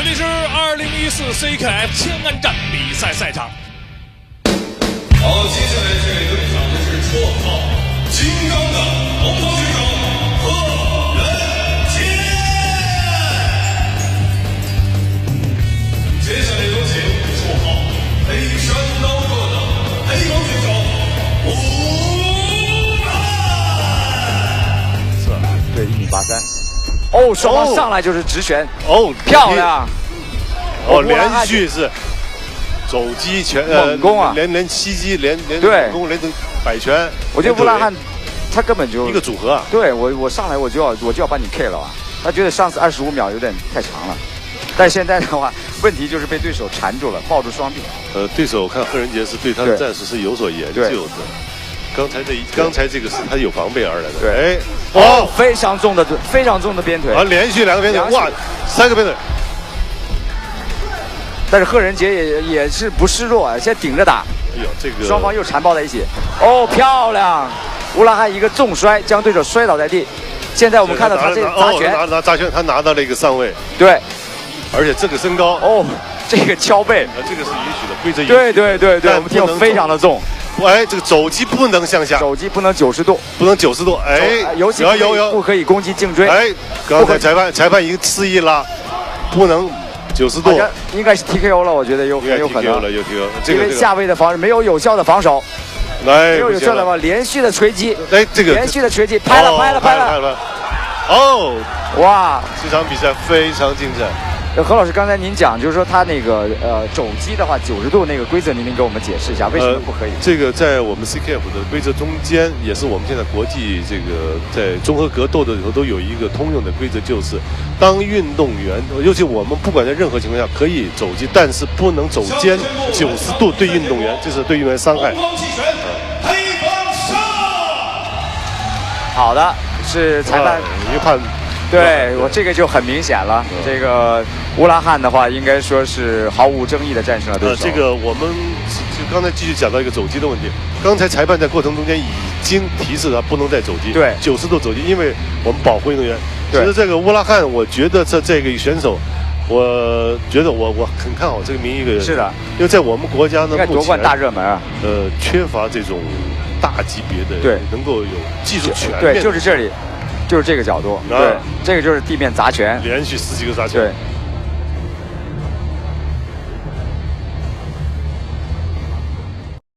这里是2014 CKF 千安站比赛赛场。好，接下来这位登场的是绰号“金刚”的龙头选手贺仁杰。接下来有请绰号“黑山刀客”的黑帮选手吴兰。是，对，1.83米。哦，双方上来就是直拳，哦，漂亮。哦，连续是肘击拳，猛攻啊，连袭击，连对攻，连摆拳。我觉得乌拉汉他根本就一个组合啊。对我上来我就要把你 K 了啊！他觉得上次25秒有点太长了，但现在的话，问题就是被对手缠住了，抱住双臂。对手看贺仁杰是对他的战术是有所研究的。刚才这个是他有防备而来的。对，哎，哦，非常重的鞭腿啊，连续2个鞭腿，哇，3个鞭腿。但是贺仁杰也是不示弱啊，现在顶着打。哎呦，这个双方又缠抱在一起。哦，漂亮！乌拉汉一个重摔将对手摔倒在地。现在我们看到他这砸拳，砸拳，他拿到了一个上位。对，而且这个身高，哦，这个敲背，这个是允许的，规则允许。对，我们听非常的重。哎，这个肘击不能向下，肘击不能90度，不能90度。哎，尤其不可以攻击颈椎。哎，刚才裁判已经示意了，不能90度。应该是 TKO 了，我觉得有可能。有 TKO， 因为下位的防没有有效的防守，没有效的防，连续的锤击。哎，这个连续的锤击，拍了。哦，哇，这场比赛非常精彩。何老师，刚才您讲就是说他那个肘击的话90度那个规则，您能给我们解释一下为什么不可以？这个在我们 CKF 的规则中间，也是我们现在国际这个在综合格斗的里头都有一个通用的规则，就是当运动员，尤其我们不管在任何情况下可以肘击，但是不能肘肩90度对运动员，这是对运动员伤害。好的，是裁判一个判。对我这个就很明显了，这个乌拉汉的话应该说是毫无争议的战胜了对手。这个我们刚才继续讲到一个肘击的问题，刚才裁判在过程中间已经提示他不能再肘击，对，90度肘击，因为我们保护运动员。其对实这个乌拉汉，我觉得这个选手，我觉得我很看好这个名一个人。是的，因为在我们国家呢，应该夺冠大热门啊。缺乏这种大级别的，对，能够有技术全面。对，就是这里。就是这个角度，对，这个就是地面砸拳，连续10几个砸拳。对。